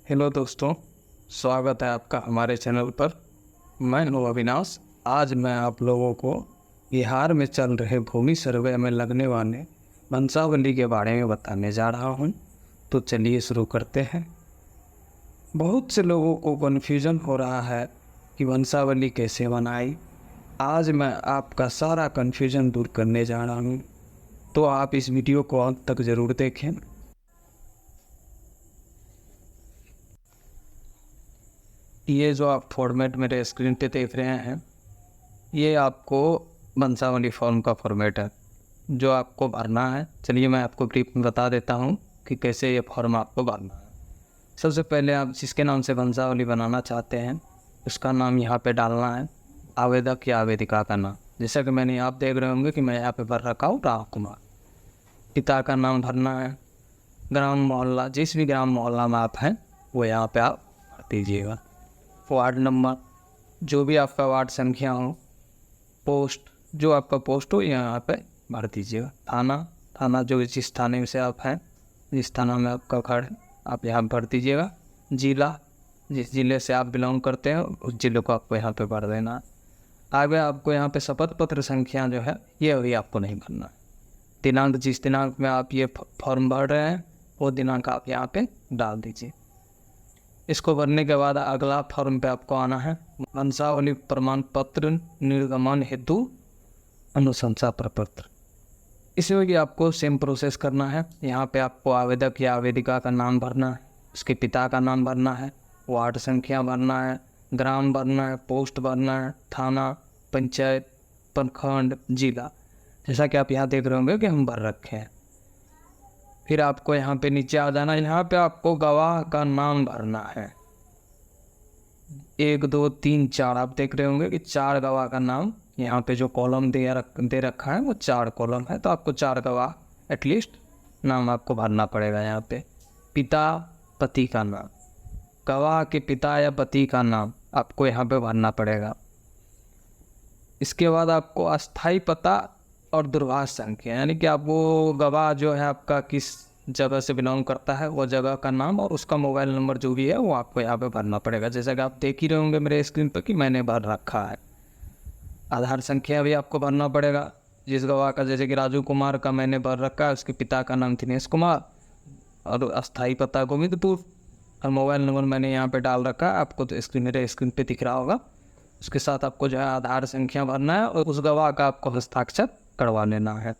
Hello दोस्तों, स्वागत है आपका हमारे चैनल पर। मैं हूँ अविनाश। आज मैं आप लोगों को बिहार में चल रहे भूमि सर्वे में लगने वाले वंशावली के बारे में बताने जा रहा हूँ। तो चलिए शुरू करते हैं। बहुत से लोगों को कन्फ्यूजन हो रहा है कि वंशावली कैसे बनाई। आज मैं आपका सारा कन्फ्यूजन दूर करने जा रहा हूँ, तो आप इस वीडियो को अंत तक ज़रूर देखें। ये जो आप फॉर्मेट मेरे स्क्रीन पे देख रहे हैं, ये आपको वंशावली फॉर्म का फॉर्मेट है जो आपको भरना है। चलिए मैं आपको ब्रीफ में बता देता हूँ कि कैसे ये फॉर्म आपको भरना है। सबसे पहले आप जिसके नाम से वंशावली बनाना चाहते हैं उसका नाम यहाँ पे डालना है, आवेदक या आवेदिका का नाम। जैसा कि मैंने आप देख रहे होंगे कि मैं यहाँ पे भर रखा हूँ राव कुमार। पिता का नाम भरना है, ग्राम मोहल्ला, जिस भी ग्राम मोहल्ला में आप हैं वो यहाँ पे आप भर दीजिएगा। वार्ड नंबर, जो भी आपका वार्ड संख्या हो, पोस्ट, जो आपका पोस्ट हो यहाँ पे भर दीजिएगा। थाना जो जिस थाने से आप हैं, जिस थाना में आपका घर है, आप यहाँ भर दीजिएगा। जिला, जिस जिले से आप बिलोंग करते हैं उस जिले को आपको यहाँ पे भर देना है। आगे आपको यहाँ पे शपथ पत्र संख्या जो है ये अभी आपको नहीं भरना है। दिनांक, जिस दिनांक में आप ये फॉर्म भर रहे हैं वो दिनांक आप यहाँ पे डाल दीजिए। इसको भरने के बाद अगला फॉर्म पे आपको आना है, वंशावली प्रमाण पत्र निर्गमन हेतु अनुशंसा प्रपत्र। इसमें भी आपको सेम प्रोसेस करना है। यहाँ पे आपको आवेदक या आवेदिका का नाम भरना है, उसके पिता का नाम भरना है, वार्ड संख्या भरना है, ग्राम भरना है, पोस्ट भरना है, थाना, पंचायत, प्रखंड, जिला, जैसा कि आप यहाँ देख रहे होंगे कि हम भर रखे हैं। फिर आपको यहाँ पे नीचे आ जाना। यहाँ पे आपको गवाह का नाम भरना है। 1 2 3 4 आप देख रहे होंगे कि 4 गवाह का नाम यहाँ पे जो कॉलम दे रखा है वो 4 कॉलम है, तो आपको 4 गवाह एटलीस्ट नाम आपको भरना पड़ेगा। यहाँ पे पिता, पति का नाम, गवाह के पिता या पति का नाम आपको यहाँ पे भरना पड़ेगा। इसके बाद आपको अस्थाई पता और दूरभाष संख्या, यानी कि आप वो गवाह जो है आपका किस जगह से बिलोंग करता है वो जगह का नाम और उसका मोबाइल नंबर जो भी है वो आपको यहाँ पे भरना पड़ेगा। जैसा कि आप देख ही रहे होंगे मेरे स्क्रीन पर कि मैंने भर रखा है। आधार संख्या भी आपको भरना पड़ेगा जिस गवाह का, जैसे कि राजू कुमार का मैंने भर रखा है, उसके पिता का नाम दिनेश कुमार और अस्थाई पता गोविंदपुर, और मोबाइल नंबर मैंने यहाँ पे डाल रखा है, आपको तो मेरे स्क्रीन पे दिख रहा होगा। उसके साथ आपको जो है आधार संख्या भरना है और उस गवाह का आपको हस्ताक्षर करवा लेना है।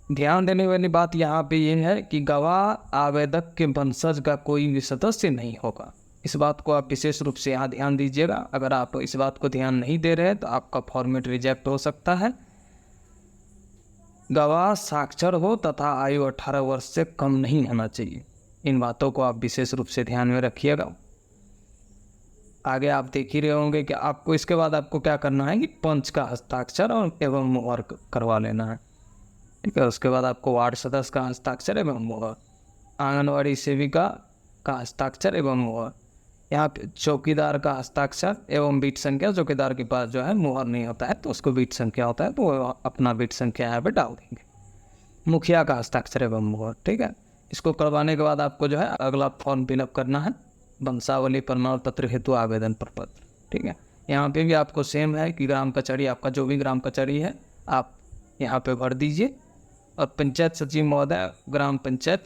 ध्यान देने वाली बात यहाँ पे ये है कि गवाह आवेदक के वंशज का कोई भी सदस्य नहीं होगा। इस बात को आप विशेष रूप से यहाँ ध्यान दीजिएगा। अगर आप इस बात को ध्यान नहीं दे रहे हैं तो आपका फॉर्मेट रिजेक्ट हो सकता है। गवाह साक्षर हो तथा आयु 18 वर्ष से कम नहीं होना चाहिए। इन बातों को आप विशेष रूप से ध्यान में रखिएगा। आगे आप देख ही रहे होंगे कि आपको इसके बाद आपको क्या करना है कि पंच का हस्ताक्षर और एवं मोहर करवा लेना है। ठीक है। उसके बाद आपको वार्ड सदस्य का हस्ताक्षर एवं मोहर, आंगनवाड़ी सेविका का हस्ताक्षर एवं मोहर, यहाँ पे चौकीदार का हस्ताक्षर एवं बीट संख्या। चौकीदार के पास जो है मोहर नहीं होता है तो उसको बीट संख्या होता है तो वो अपना बीट संख्या यहाँ पे डाल देंगे। मुखिया का हस्ताक्षर एवं मोहर। ठीक है। इसको करवाने के बाद आपको जो है अगला फॉर्म फिलअप करना है, वंशावली प्रमाण पत्र हेतु आवेदन प्रपत्र। ठीक है। यहाँ पे भी आपको सेम है कि ग्राम कचहरी, आपका जो भी ग्राम कचहरी है आप यहाँ पे भर दीजिए, और पंचायत सचिव महोदय, ग्राम पंचायत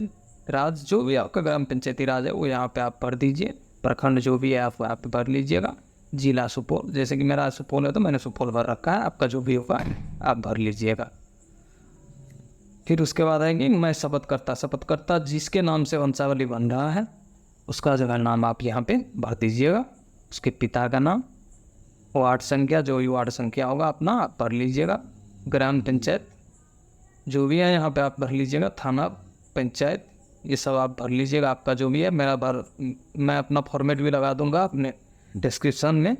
राज, जो भी आपका ग्राम पंचायती राज है वो यहाँ पे आप भर दीजिए। प्रखंड जो भी है आप यहाँ पे भर लीजिएगा। जिला सुपौल, जैसे कि मेरा सुपौल है तो मैंने सुपौल भर रखा है, आपका जो भी होगा आप भर लीजिएगा। फिर उसके बाद आएंगे मैं शपथकर्ता जिसके नाम से वंशावली बन रहा है उसका जगह नाम आप यहाँ पे भर दीजिएगा। उसके पिता का नाम, वार्ड संख्या, जो भी वार्ड संख्या होगा अपना आप भर लीजिएगा। ग्राम पंचायत जो भी है यहाँ पे आप भर लीजिएगा। थाना, पंचायत, ये सब आप भर लीजिएगा। आपका जो भी है मैं अपना फॉर्मेट भी लगा दूंगा अपने डिस्क्रिप्शन में,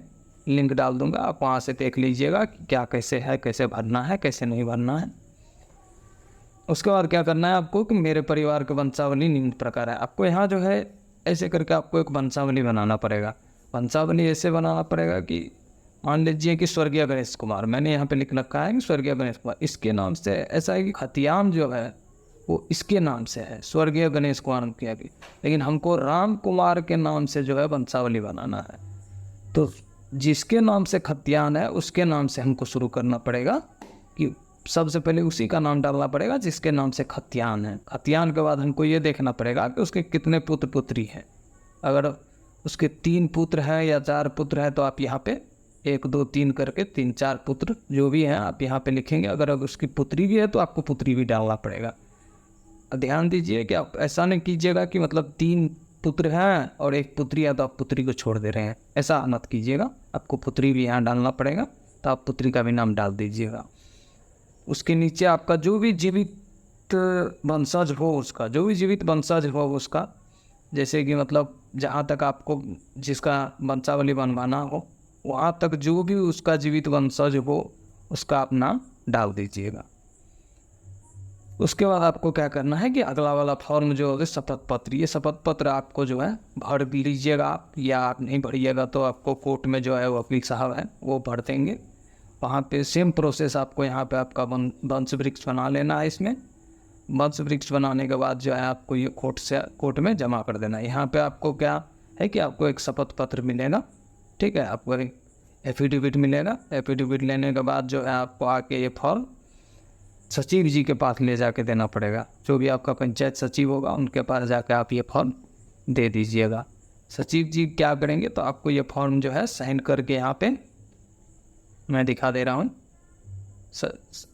लिंक डाल दूंगा, आप वहाँ से देख लीजिएगा कि क्या कैसे है, कैसे भरना है, कैसे नहीं भरना है। उसके बाद क्या करना है आपको कि मेरे परिवार के वंशावली निम्न प्रकार है। आपको यहाँ जो है ऐसे करके आपको एक वंशावली बनाना पड़ेगा। वंशावली ऐसे बनाना पड़ेगा कि मान लीजिए कि स्वर्गीय गणेश कुमार, मैंने यहाँ पे लिख रखा है कि स्वर्गीय गणेश कुमार, इसके नाम से ऐसा है कि खतियान जो है वो इसके नाम से है, स्वर्गीय गणेश कुमार मुखिया की, लेकिन हमको राम कुमार के नाम से जो है वंशावली बनाना है। तो जिसके नाम से खतियान है उसके नाम से हमको शुरू करना पड़ेगा कि सबसे पहले उसी का नाम डालना पड़ेगा जिसके नाम से खतियान है। खतियान के बाद हमको ये देखना पड़ेगा कि उसके कितने पुत्र पुत्री हैं। अगर उसके 3 पुत्र हैं या 4 पुत्र हैं तो आप यहाँ पे 1 2 3 करके 3 4 पुत्र जो भी हैं आप यहाँ पे लिखेंगे। अगर उसकी पुत्री भी है तो आपको पुत्री भी डालना पड़ेगा। ध्यान दीजिए कि आप ऐसा नहीं कीजिएगा कि मतलब 3 पुत्र हैं और 1 पुत्री है तो आप पुत्री को छोड़ दे रहे हैं, ऐसा मत कीजिएगा। आपको पुत्री भी यहाँ डालना पड़ेगा, तो आप पुत्री का भी नाम डाल दीजिएगा। उसके नीचे आपका जो भी जीवित वंशज हो उसका, जो भी जीवित वंशज हो उसका, जैसे कि मतलब जहाँ तक आपको जिसका वंशावली बनवाना हो वहाँ तक जो भी उसका जीवित वंशज हो उसका आप नाम डाल दीजिएगा। उसके बाद आपको क्या करना है कि अगला वाला फॉर्म जो है शपथ पत्र, ये शपथ पत्र आपको जो है भर भी लीजिएगा आप, या आप नहीं भरिएगा तो आपको कोर्ट में जो है वकील साहब हैं वो भर देंगे। वहाँ पे सेम प्रोसेस आपको यहाँ पे आपका वंश वृक्ष बना लेना है। इसमें वंश वृक्ष बनाने के बाद जो है आपको ये कोर्ट में जमा कर देना है। यहाँ पे आपको क्या है कि आपको एक शपथ पत्र मिलेगा, ठीक है, आपको एक एफिडेविट मिलेगा। एफिडेविट लेने के बाद जो है आपको आके ये फॉर्म सचिव जी के पास ले जाके देना पड़ेगा। जो भी आपका पंचायत सचिव होगा उनके पास जाकर आप ये फॉर्म दे दीजिएगा। सचिव जी क्या करेंगे तो आपको ये फॉर्म जो है साइन करके यहाँ पे मैं दिखा दे रहा हूँ।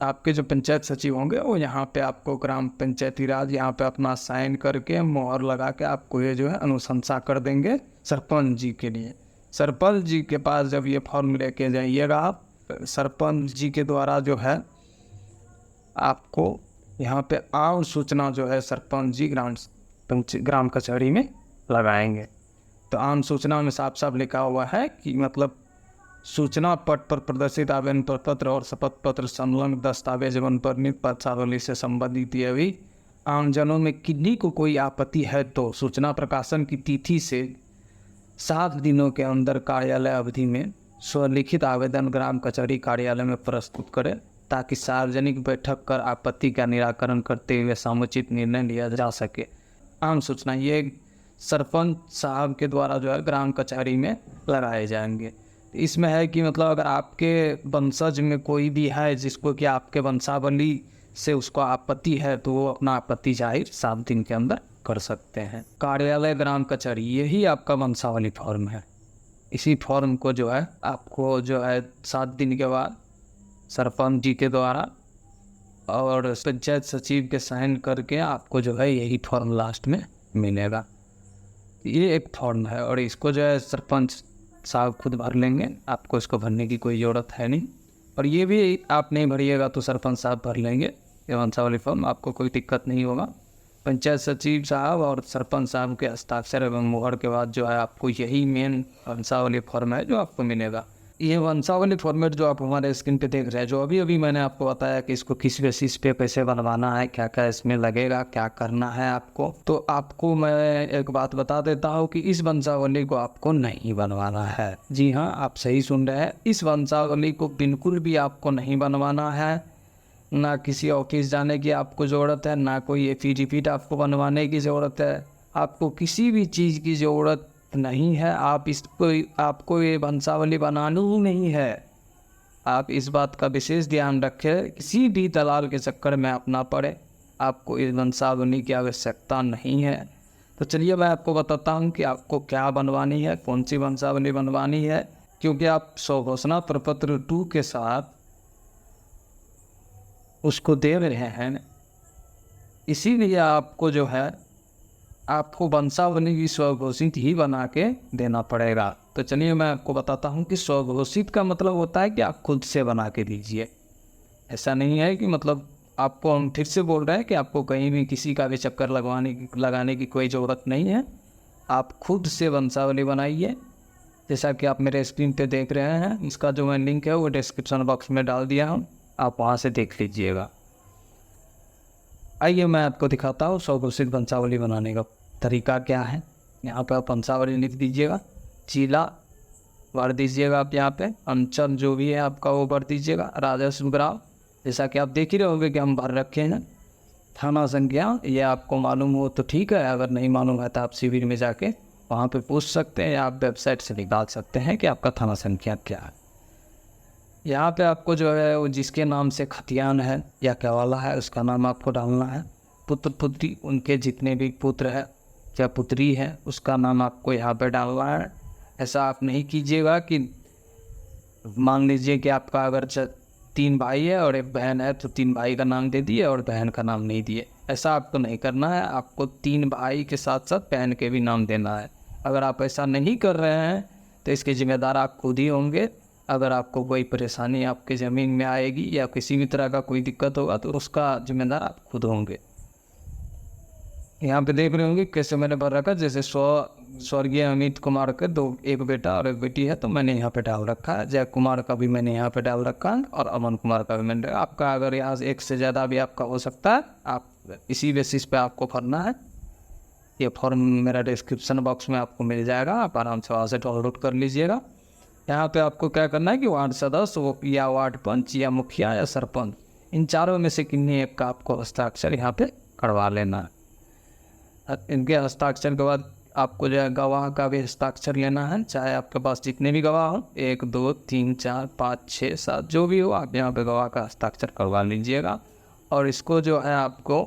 आपके जो पंचायत सचिव होंगे वो यहाँ पे आपको ग्राम पंचायती राज यहाँ पे अपना साइन करके मोहर लगा के आपको ये जो है अनुशंसा कर देंगे सरपंच जी के लिए। सरपंच जी के पास जब ये फॉर्म लेके जाइएगा आप, सरपंच जी के द्वारा जो है आपको यहाँ पे आम सूचना जो है सरपंच जी ग्राम कचहरी में लगाएंगे। तो आम सूचना में साफ साफ लिखा हुआ है कि मतलब सूचना पट पर प्रदर्शित आवेदन पत्र और शपथ पत्र संलग्न दस्तावेज एवं परिणित वंशावली से संबंधित यदि आमजनों में किन्हीं को कोई आपत्ति है तो सूचना प्रकाशन की तिथि से 7 दिनों के अंदर कार्यालय अवधि में स्वलिखित आवेदन ग्राम कचहरी कार्यालय में प्रस्तुत करें, ताकि सार्वजनिक बैठक कर आपत्ति का निराकरण करते हुए समुचित निर्णय लिया जा सके। आम सूचना ये सरपंच साहब के द्वारा जो है ग्राम कचहरी में लगाए जाएंगे। इसमें है कि मतलब अगर आपके वंशज में कोई भी है जिसको कि आपके वंशावली से उसको आपत्ति है तो वो अपना आपत्ति जाहिर 7 दिन के अंदर कर सकते हैं। कार्यालय ग्राम कचहरी यही आपका वंशावली फॉर्म है। इसी फॉर्म को जो है आपको जो है 7 दिन के बाद सरपंच जी के द्वारा और पंचायत सचिव के साइन करके आपको जो है यही फॉर्म लास्ट में मिलेगा। ये एक फॉर्म है और इसको जो है सरपंच साहब खुद भर लेंगे, आपको इसको भरने की कोई ज़रूरत है नहीं। और ये भी आप नहीं भरिएगा तो सरपंच साहब भर लेंगे ये वंशावली फॉर्म, आपको कोई दिक्कत नहीं होगा। पंचायत सचिव साहब और सरपंच साहब के हस्ताक्षर एवं मुहर के बाद जो है आपको यही मेन वंशावली फॉर्म है जो आपको मिलेगा। ये वंशावली फॉर्मेट जो आप हमारे स्क्रीन पे देख रहे हैं, जो अभी मैंने आपको बताया कि इसको किस बेसिस पे कैसे बनवाना है, क्या क्या इसमें लगेगा, क्या करना है आपको, तो आपको मैं एक बात बता देता हूँ कि इस वंशावली को आपको नहीं बनवाना है। जी हाँ, आप सही सुन रहे हैं, इस वंशावली को बिल्कुल भी आपको नहीं बनवाना है। ना किसी ऑफिस जाने की आपको ज़रूरत है, ना कोई एफिडेविट आपको बनवाने की ज़रूरत है, आपको किसी भी चीज़ की ज़रूरत नहीं है। आपको ये वंशावली बनानी ही नहीं है। आप इस बात का विशेष ध्यान रखें, किसी भी दलाल के चक्कर में आप ना पड़े। आपको इस वंशावली की आवश्यकता नहीं है। तो चलिए मैं आपको बताता हूँ कि आपको क्या बनवानी है, कौन सी वंशावली बनवानी है, क्योंकि आप स्वघोषणा प्रपत्र 2 के साथ उसको दे रहे हैं, इसीलिए आपको जो है आपको वंशावली की स्वघोषित ही बना के देना पड़ेगा। तो चलिए मैं आपको बताता हूँ कि स्वघोषित का मतलब होता है कि आप खुद से बना के दीजिए। ऐसा नहीं है कि मतलब आपको हम फिर से बोल रहे हैं कि आपको कहीं भी किसी का भी चक्कर लगाने की कोई ज़रूरत नहीं है। आप खुद से वंशावली बनाइए, जैसा कि आप मेरे स्क्रीन पे देख रहे हैं। इसका जो मैं लिंक है वो डिस्क्रिप्शन बॉक्स में डाल दिया हूँ, आप वहाँ से देख लीजिएगा। आइए मैं आपको दिखाता हूँ स्वघोषित वंशावली बनाने का तरीका क्या है। यहाँ पर आप वंशावली लिख दीजिएगा, जिला भर दीजिएगा आप, यहाँ पे अंचल जो भी है आपका वो भर दीजिएगा, राजस्व ग्राम, जैसा कि आप देख ही रहे होंगे कि हम भर रखे हैं। थाना संख्या ये आपको मालूम हो तो ठीक है, अगर नहीं मालूम है तो आप शिविर में जाके वहाँ पे पूछ सकते हैं, या आप वेबसाइट से निकाल सकते हैं कि आपका थाना संख्या क्या है। यहाँ पे आपको जो है वो जिसके नाम से खतियान है या केवाला है उसका नाम आपको डालना है। पुत्र पुत्री उनके जितने भी पुत्र है या पुत्री है उसका नाम आपको यहाँ पे डालना है। ऐसा आप नहीं कीजिएगा कि मान लीजिए कि आपका अगर 3 भाई है और 1 बहन है तो 3 भाई का नाम दे दिए और बहन का नाम नहीं दिए। ऐसा आपको नहीं करना है, आपको 3 भाई के साथ साथ बहन के भी नाम देना है। अगर आप ऐसा नहीं कर रहे हैं तो इसके जिम्मेदार आप खुद ही होंगे। अगर आपको कोई परेशानी आपके ज़मीन में आएगी या किसी भी तरह का कोई दिक्कत होगा तो उसका जिम्मेदार आप खुद होंगे। यहाँ पे देख रहे होंगे कैसे मैंने भर रखा, जैसे स्वर्गीय अमित कुमार के 1 बेटा और 1 बेटी है तो मैंने यहाँ पे डाल रखा है। जय कुमार का भी मैंने यहाँ पे डाल रखा है और अमन कुमार का भी मैंने। आपका अगर यहाँ से 1 से ज़्यादा भी आपका हो सकता है, आप इसी बेसिस पे आपको भरना है। ये फॉर्म मेरा डिस्क्रिप्शन बॉक्स में आपको मिल जाएगा, आप आराम से वहाँ से डाउनलोड कर लीजिएगा। यहाँ पे आपको क्या करना है कि वार्ड सदस्य या वार्ड पंच या मुखिया या सरपंच, इन चारों में से किन्हीं एक का आपको हस्ताक्षर यहाँ पे करवा लेना है। इनके हस्ताक्षर के बाद आपको जो है गवाह का भी हस्ताक्षर लेना है, चाहे आपके पास जितने भी गवाह हो, 1 2 3 4 5 6 7 जो भी हो, आप यहाँ पे गवाह का हस्ताक्षर करवा लीजिएगा। और इसको जो है आपको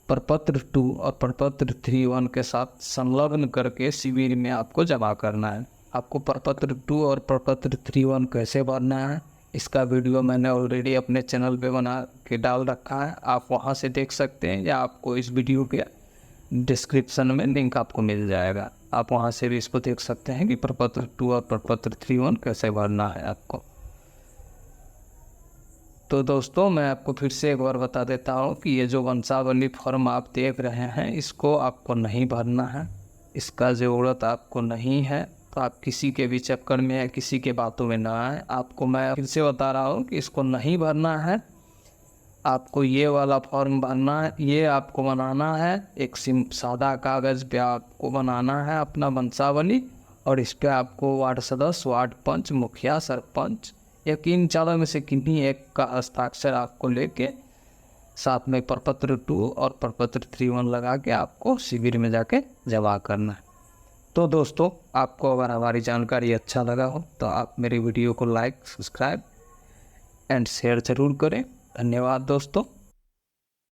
प्रपत्र 2 और प्रपत्र 3-1 के साथ संलग्न करके शिविर में आपको जमा करना है। आपको प्रपत्र 2 और प्रपत्र 3-1 कैसे भरना है इसका वीडियो मैंने ऑलरेडी अपने चैनल पे बना के डाल रखा है, आप वहाँ से देख सकते हैं, या आपको इस वीडियो के डिस्क्रिप्शन में लिंक आपको मिल जाएगा, आप वहाँ से भी इसको देख सकते हैं कि प्रपत्र 2 और प्रपत्र 3-1 कैसे भरना है आपको। तो दोस्तों मैं आपको फिर से एक बार बता देता हूँ कि ये जो वंशावली फॉर्म आप देख रहे हैं इसको आपको नहीं भरना है, इसका ज़रूरत आपको नहीं है। तो आप किसी के भी चक्कर में या किसी के बातों में ना आए। आपको मैं फिर से बता रहा हूँ कि इसको नहीं भरना है, आपको ये वाला फॉर्म भरना है, ये आपको बनाना है। एक सादा कागज़ पे आपको बनाना है अपना वंशावली, और इस पर आपको वार्ड सदस्य, वार्ड पंच, मुखिया, सरपंच या इन चारों में से किन्हीं एक का हस्ताक्षर आपको लेके साथ में प्रपत्र 2 और प्रपत्र 3-1 लगा के आपको शिविर में जाके जमा करना है। तो दोस्तों आपको अगर हमारी जानकारी अच्छा लगा हो तो आप मेरी वीडियो को लाइक, सब्सक्राइब एंड शेयर ज़रूर करें। धन्यवाद दोस्तों।